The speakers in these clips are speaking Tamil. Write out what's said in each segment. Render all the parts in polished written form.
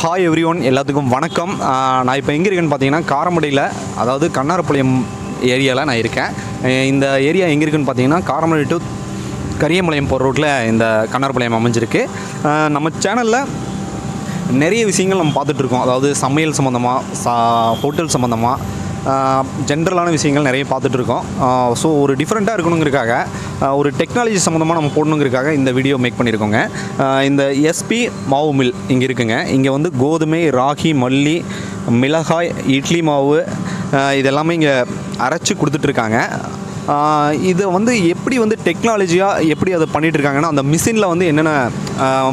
ஹாய் எவ்ரி ஒன், எல்லாத்துக்கும் வணக்கம். நான் இப்போ எங்கே இருக்கேன்னு பார்த்தீங்கன்னா காரமடையில், அதாவது கண்ணாரப்பாளையம் ஏரியாவில் நான் இருக்கேன். இந்த ஏரியா எங்கே இருக்குன்னு பார்த்தீங்கன்னா காரமடை டு கரியம்பாளையம் போகிற ரோட்டில் இந்த கண்ணாரப்பாளையம் அமைஞ்சிருக்கு. நம்ம சேனலில் நிறைய விஷயங்கள் நம்ம பார்த்துட்ருக்கோம். அதாவது சமையல் சம்மந்தமாக, ஹோட்டல் சம்மந்தமாக, ஜென்ரலான விஷயங்கள் நிறைய பார்த்துட்ருக்கோம். ஸோ ஒரு டிஃப்ரெண்ட்டாக இருக்கணுங்கிறதுக்காக, ஒரு டெக்னாலஜி சம்மந்தமாக நம்ம போடணுங்கிறதுக்காக இந்த வீடியோ மேக் பண்ணியிருக்கோங்க. இந்த எஸ்பி மாவு மில் இங்கே இருக்குங்க. இங்கே வந்து கோதுமை, ராகி, மல்லி, மிளகாய், இட்லி மாவு இதெல்லாமே இங்கே அரைச்சி கொடுத்துட்ருக்காங்க. இதை வந்து எப்படி வந்து டெக்னாலஜியாக எப்படி அதை பண்ணிகிட்ருக்காங்கன்னா, அந்த மிஷினில் வந்து என்னென்ன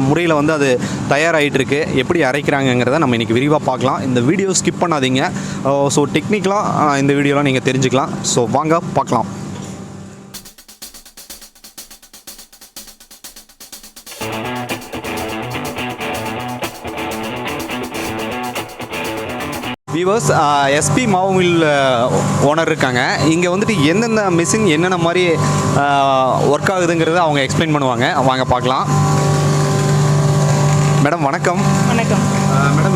முறையில் வந்து அது தயாராகிட்டுருக்கு, எப்படி அரைக்கிறாங்கங்கிறத நம்ம இன்றைக்கி விரிவாக பார்க்கலாம். இந்த வீடியோ ஸ்கிப் பண்ணாதீங்க. ஸோ டெக்னிக்கலாக இந்த வீடியோலாம் நீங்கள் தெரிஞ்சுக்கலாம். ஸோ வாங்க பார்க்கலாம். வியூவர்ஸ், எஸ்பி மாவு மில் ஓனர் இருக்காங்க. இங்கே வந்துட்டு எந்தெந்த மிஷின் என்னென்ன மாதிரி ஒர்க் ஆகுதுங்கிறத அவங்க எக்ஸ்பிளைன் பண்ணுவாங்க. வாங்க பார்க்கலாம். மேடம் வணக்கம். வணக்கம் மேடம்,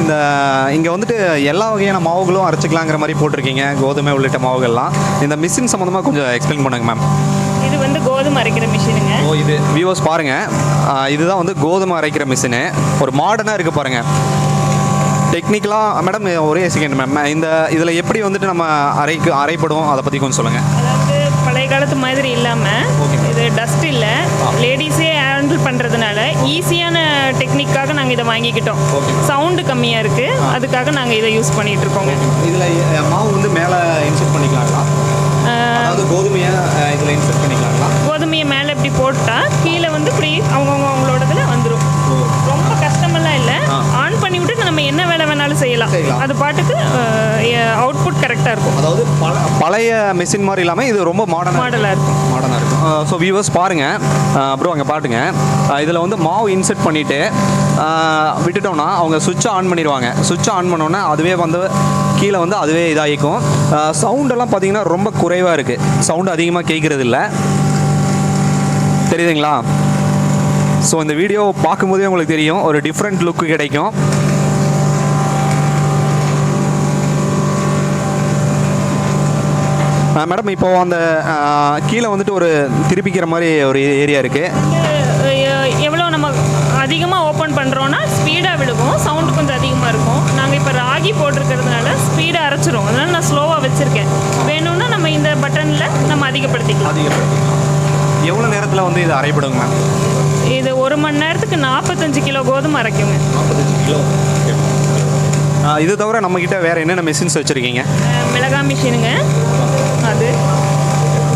இங்கே வந்துட்டு எல்லா வகையான மாவுகளும் அரைச்சிக்கலாங்கிற மாதிரி போட்டிருக்கீங்க, கோதுமை உள்ளிட்ட மாவுகள்லாம். இந்த மிஷின் சம்மந்தமாக கொஞ்சம் எக்ஸ்பிளைன் பண்ணுங்க மேம். இது வந்து கோதுமை அரைக்கிற மிஷினுங்க. இது வியூவர்ஸ் பாருங்கள், இதுதான் வந்து கோதுமை அரைக்கிற மிஷினு. ஒரு மாடர்னாக இருக்குது பாருங்கள். டெக்னிக்கலாக மேடம் ஒரே செகண்ட் மேம், இதில் எப்படி வந்துட்டு நம்ம அரைப்படும் அதை பற்றி கொஞ்சம் சொல்லுங்கள். அதாவது பழைய காலத்து மாதிரி இல்லாமல் இது டஸ்ட் இல்லை, லேடிஸே ஹேண்டில் பண்ணுறதுனால ஈஸியான டெக்னிக்காக நாங்கள் இதை வாங்கிக்கிட்டோம். சவுண்டு கம்மியாக இருக்குது, அதுக்காக நாங்கள் இதை யூஸ் பண்ணிகிட்டு இருக்கோங்க. இதில் மாவு வந்து மேலே இன்செர்ட் பண்ணிக்கலாங்களா? அதாவது கோதுமையை இதில் இன்செர்ட் பண்ணிக்கலாங்களா? கோதுமையை மேலே இப்படி போட்டால் கீழே வந்து இப்படி அவங்களோடதில் வந்துடும். ரொம்ப கஷ்டமெல்லாம் இல்லை. ஆன் பண்ணி விட்டு நம்ம என்ன வேலை வேணாலும் செய்யலாம். அது பாட்டுக்கு அவுட்புட் கரெக்டாக இருக்கும். அதாவது பழைய மிஷின் மாதிரி இல்லாமல் இது ரொம்ப மாடர்னாக இருக்கும். ஸோ வியூவர்ஸ் பாருங்கள், அப்புறம் அங்கே பாட்டுங்க, இதில் வந்து மாவு இன்செர்ட் பண்ணிவிட்டு விட்டுட்டோம்னா அவங்க சுவிட்சை ஆன் பண்ணிடுவாங்க. சுவிட்சை ஆன் பண்ணோன்னா அதுவே வந்து கீழே வந்து அதுவே இதாகிக்கும். சவுண்டெல்லாம் பார்த்தீங்கன்னா ரொம்ப குறைவாக இருக்குது. சவுண்டு அதிகமாக கேட்குறது இல்லை, தெரியுதுங்களா? ஸோ இந்த வீடியோ பார்க்கும்போதே உங்களுக்கு தெரியும், ஒரு டிஃப்ரெண்ட் லுக்கு கிடைக்கும். மேடம், இப்போது அந்த கீழே வந்துட்டு ஒரு திருப்பிக்கிற மாதிரி ஒரு ஏரியா இருக்குது. எவ்வளோ நம்ம அதிகமாக ஓப்பன் பண்ணுறோன்னா ஸ்பீடாக விடுவோம், சவுண்டு கொஞ்சம் அதிகமாக இருக்கும். நாங்கள் இப்போ ராகி போட்டிருக்கிறதுனால ஸ்பீடாக அரைச்சிரும். அதனால் நான் ஸ்லோவாக வச்சுருக்கேன். வேணும்னா நம்ம இந்த பட்டனில் நம்ம அதிகப்படுத்திக்கலாம். எவ்வளோ நேரத்தில் வந்து இது அரைப்படுங்க மேம்? இது 1 மணி நேரத்துக்கு 45 கிலோ கோதுமை அரைக்குங்க. 45 கிலோ. இது தவிர நம்மக்கிட்ட வேறு என்னென்ன மிஷின்ஸ் வச்சுருக்கீங்க? மிளகாய் மிஷினுங்க,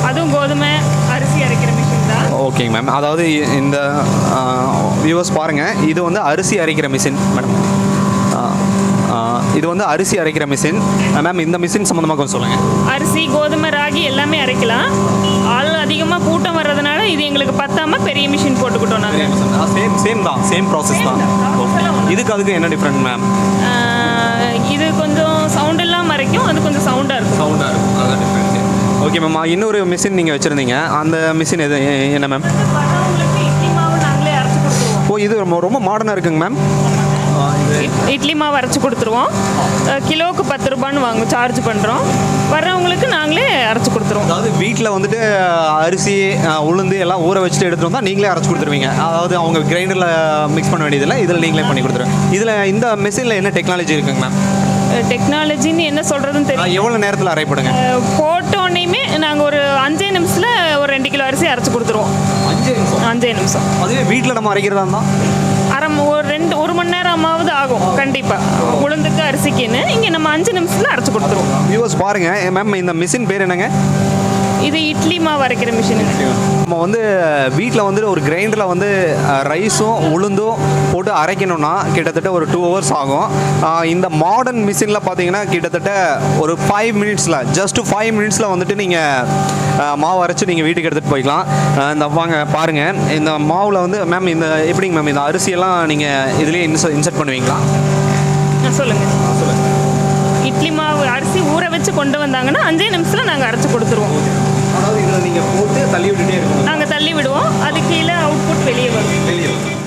அதுவும் கோதுமை அரிசி அரைக்கிற மிஷின் தான். ஓகேங்க மேம். அதாவது இந்த வியூவர்ஸ் பாருங்கள், இது வந்து அரிசி அரைக்கிற மிஷின் மேடம். இது வந்து அரிசி அரைக்கிற மிஷின் மேம். இந்த மிஷின் சம்மந்தமாக கொஞ்சம் சொல்லுங்கள். அரிசி, கோதுமை, ராகி எல்லாமே அரைக்கலாம். ஆள் அதிகமாக கூட்டம் வர்றதுனால இது எங்களுக்கு பத்தாமல் பெரிய மிஷின் போட்டுக்கிட்டோம் நாங்கள். சேம் ப்ராசஸ் தான். இதுக்கு அதுக்கு என்ன டிஃப்ரெண்ட் மேம்? இது கொஞ்சம் சவுண்ட் இல்லாமல் அரைக்கும், அது கொஞ்சம் சவுண்டாக இருக்கும். அதான் டிஃப்ரெண்ட். Okay ma'am. இன்னொரு மிஷின் நீங்கள் வச்சுருந்தீங்க, அந்த மிஷின் எது என்ன மேம்? இட்லி மாவு நாங்களே அரைச்சி கொடுத்துருவோம். ஓ, இது ரொம்ப மாடர்னாக இருக்குங்க மேம். இட்லி மாவு அரைச்சி கொடுத்துருவோம். கிலோவுக்கு 10 ரூபான்னு சார்ஜ் பண்ணுறோம். வர்றவங்களுக்கு நாங்களே அரைச்சி கொடுத்துருவோம். அதாவது வீட்டில் வந்துட்டு அரிசி, உளுந்து எல்லாம் ஊற வச்சுட்டு எடுத்துகிட்டு வந்தால் நீங்களே அரைச்சி கொடுத்துருவீங்க. அதாவது அவங்க கிரைண்டரில் மிக்ஸ் பண்ண வேண்டியதில்லை, இதில் நீங்களே பண்ணி கொடுத்துருவேன். இதில் இந்த மிஷினில் என்ன டெக்னாலஜி இருக்குங்க மேம்? டெக்னாலஜின்னு என்ன சொல்கிறதுன்னு தெரியும். எவ்வளோ நேரத்தில் அரைப்படுங்க? போட்டோன்னையுமே நாங்கள் ஒரு 5 நிமிஷத்தில் ஒரு 2 கிலோ அரிசி அரைச்சி கொடுத்துருவோம். 5 நிமிஷம். அதுவே வீட்டில் நம்ம அரைக்கிறதா இருந்தால் ஒரு மணி நேரமாவது ஆகும் கண்டிப்பாக. உளுந்துக்கு அரிசிக்குன்னு இங்கே நம்ம 5 நிமிஷத்தில் அரைச்சி கொடுத்துருவோம். வியூவர்ஸ் பாருங்கள் மேம், இந்த மிஷின் பேர் என்னங்க? இது இட்லி மாவு அரைக்கிற மிஷினுங்க. நம்ம வந்து வீட்டில் வந்துட்டு ஒரு கிரைண்டரில் வந்து ரைஸும் உளுந்தும் போட்டு அரைக்கணும்னா கிட்டத்தட்ட ஒரு 2 hours ஆகும். இந்த மாடர்ன் மிஷினில் பார்த்தீங்கன்னா கிட்டத்தட்ட ஒரு 5 மினிட்ஸில், ஜஸ்ட் 5 மினிட்ஸில் வந்துட்டு நீங்கள் மாவு அரைச்சி நீங்கள் வீட்டுக்கு எடுத்துகிட்டு போய்க்கலாம். இந்த வாங்க பாருங்கள், இந்த மாவில் வந்து மேம் இந்த எப்படிங்க மேம் இந்த அரிசியெல்லாம் நீங்கள் இதுலேயே இன்செர்ட் பண்ணுவீங்களா? சொல்லுங்கள். இட்லி மாவு அரிசி ஊற வச்சு கொண்டு வந்தாங்கன்னா 5 நிமிஷத்தில் நாங்கள் அரைச்சி கொடுத்துருவோம். அதாவது இதில் நீங்கள் போட்டு தள்ளி விட்டுட்டே இருக்கணும். நாங்கள் தள்ளி விடுவோம், அது கீழே அவுட்புட் வெளியே வரும்.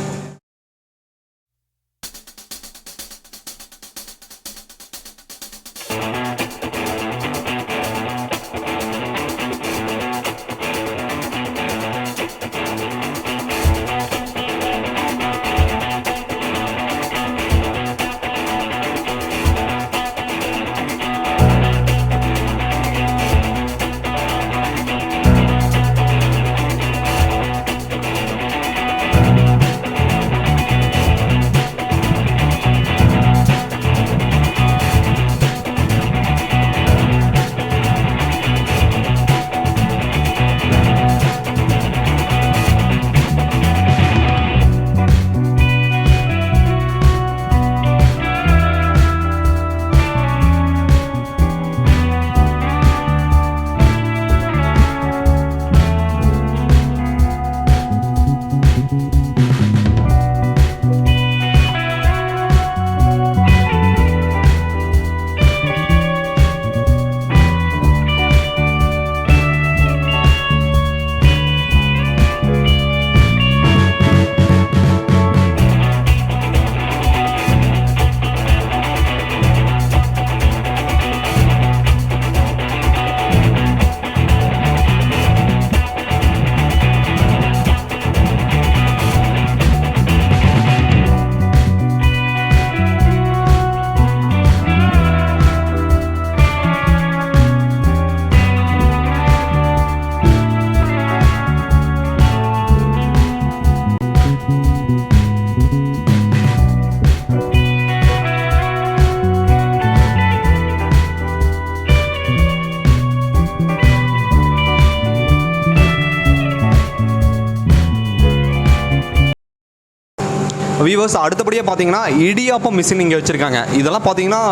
வியூவர்ஸ் அடுத்தபடியாக பார்த்தீங்கன்னா இடியாப்பம் மிஷின் இங்கே வச்சுருக்காங்க. இதெல்லாம் பார்த்தீங்கன்னா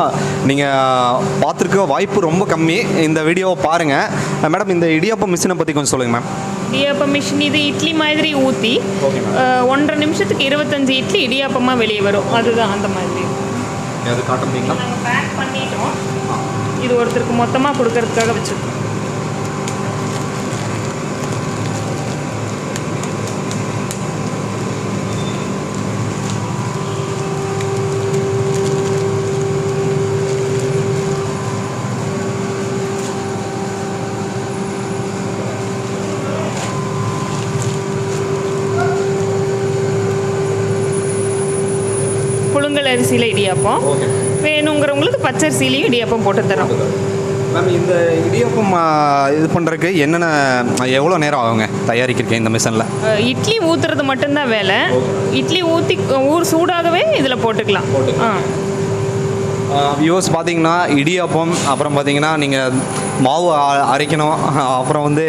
நீங்கள் பார்த்துருக்க வாய்ப்பு ரொம்ப கம்மி. இந்த வீடியோவை பாருங்கள். மேடம் இந்த இடியாப்பம் மிஷினை பற்றி கொஞ்சம் சொல்லுங்கள் மேம். இடியாப்பம் மிஷின் இது இட்லி மாதிரி ஊற்றி 1.5 நிமிஷத்துக்கு 25 இட்லி இடியாப்பமாக வெளியே வரும். அதுதான் அந்த மாதிரி. அது காட்ட முடியுங்களா? நாங்கள் பேக் பண்ணிட்டோம். இது ஒருத்தருக்கு மொத்தமாக கொடுக்கறதுக்காக வச்சுருக்கோம். புழுங்கல் அரிசியில் இடியாப்பம் வேணுங்கிறவங்களுக்கு பச்சரிசிலையும் இடியாப்பம் போட்டு தரோம். மேம் இந்த இடியாப்பம் இது பண்ணுறதுக்கு என்னென்ன எவ்வளோ நேரம் ஆகுங்க தயாரிக்கிறீங்க இந்த மிஷினில்? இட்லி ஊற்றுறது மட்டும்தான் வேலை. இட்லி ஊற்றி சூடாகவே இதில் போட்டுக்கலாம். வியூவர்ஸ் பார்த்தீங்கன்னா இடியாப்பம், அப்புறம் பார்த்தீங்கன்னா நீங்கள் மாவு அரைக்கணும், அப்புறம் வந்து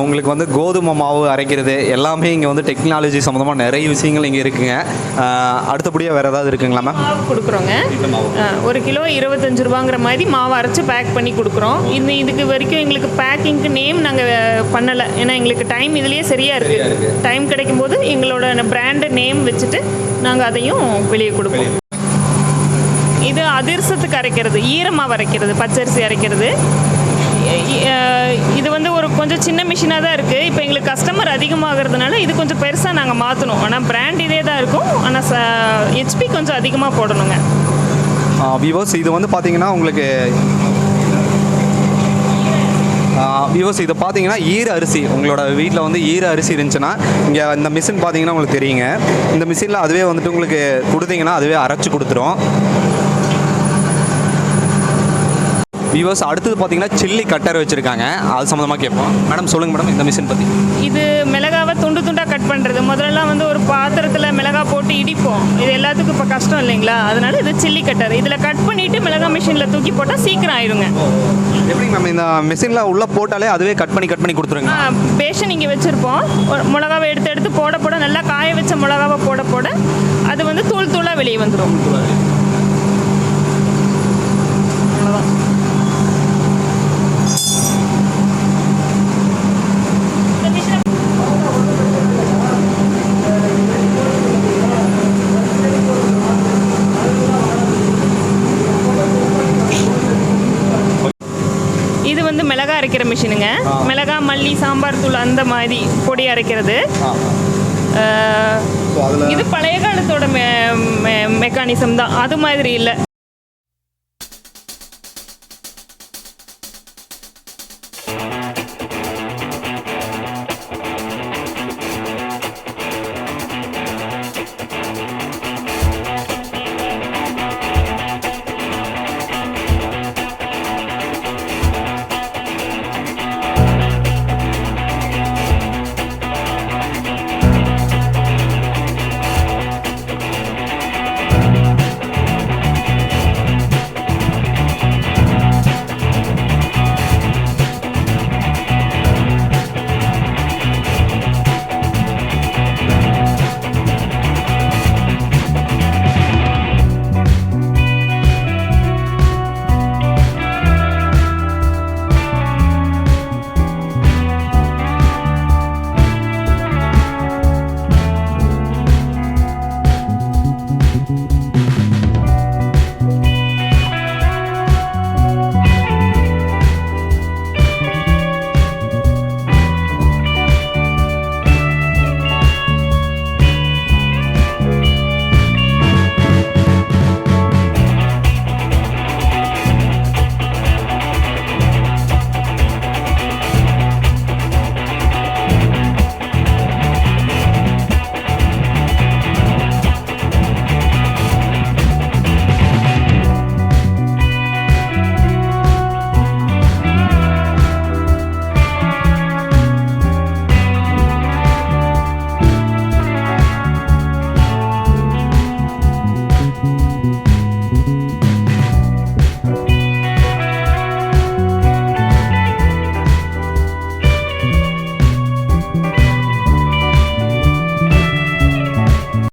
உங்களுக்கு வந்து கோதுமை மாவு அரைக்கிறது எல்லாமே இங்கே வந்து டெக்னாலஜி சம்மந்தமாக நிறைய விஷயங்கள் இங்கே இருக்குங்க. அடுத்தபடியாக வேறு ஏதாவது இருக்குங்களா மேம்? மாவு கொடுக்குறோங்க. 1 கிலோ 25 ரூபாங்கிற மாதிரி மாவு அரைச்சி பேக் பண்ணி கொடுக்குறோம். இதுக்கு வரைக்கும் எங்களுக்கு பேக்கிங்க்கு நேம் நாங்கள் பண்ணலை. ஏன்னா எங்களுக்கு டைம் இதுலேயே சரியாக இருக்குது. டைம் கிடைக்கும் போது எங்களோட பிராண்டு நேம் வச்சுட்டு நாங்கள் அதையும் வெளியே கொடுப்போம். இது அதிர்சத்துக்கு அரைக்கிறது, ஈரமாவு அரைக்கிறது, பச்சரிசி அரைக்கிறது. இது வந்து ஒரு கொஞ்சம் சின்ன மிஷினாக தான் இருக்குது. இப்போ எங்களுக்கு கஸ்டமர் அதிகமாகிறதுனால இது கொஞ்சம் பெருசாக நாங்கள் மாற்றணும். ஆனால் பிராண்ட் இதே தான் இருக்கும். ஆனால் ஹெச்பி கொஞ்சம் அதிகமாக போடணுங்க. வியூவர்ஸ் இது வந்து பார்த்தீங்கன்னா உங்களுக்கு வியூவர்ஸ் இதை பார்த்தீங்கன்னா ஈர அரிசி, உங்களோட வீட்டில் வந்து ஈர அரிசி இருந்துச்சுன்னா இங்கே இந்த மிஷின் பார்த்தீங்கன்னா உங்களுக்கு தெரியுங்க. இந்த மிஷினில் அதுவே வந்துட்டு உங்களுக்கு கொடுத்தீங்கன்னா அதுவே அரைச்சி கொடுத்துரும். வியூவர்ஸ் அடுத்தது பார்த்தீங்கன்னா சில்லி கட்டர் வச்சுருக்காங்க. அது சம்மந்தமாக கேட்போம். மேடம் சொல்லுங்கள் மேடம் இந்த மிஷின் பற்றி. இது மிளகாவை துண்டு துண்டாக கட் பண்ணுறது. முதல்லலாம் வந்து ஒரு பாத்திரத்தில் மிளகா போட்டு இடிப்போம். இது எல்லாத்துக்கும் இப்போ கஷ்டம் இல்லைங்களா? அதனால இது சில்லி கட்டர். இதில் கட் பண்ணிவிட்டு மிளகா மிஷினில் தூக்கி போட்டால் சீக்கிரம் ஆயிடுங்க. எப்படி மேம் இந்த மிஷினில் உள்ளே போட்டாலே அதுவே கட் பண்ணி கொடுத்துருங்க? பேஷன் இங்கே வச்சுருப்போம். மிளகாவை எடுத்து போட நல்லா காய வச்ச மிளகாவை போட அது வந்து தூள் தூளாக வெளியே வந்துடும். அவ்வளோதான். இது வந்து மிளகா அரைக்கிற மிஷினுங்க. மிளகா, மல்லி, சாம்பார் தூள் அந்த மாதிரி பொடி அரைக்கிறது. இது பழைய காலத்தோட மெக்கானிசம் தான், அது மாதிரி இல்லை.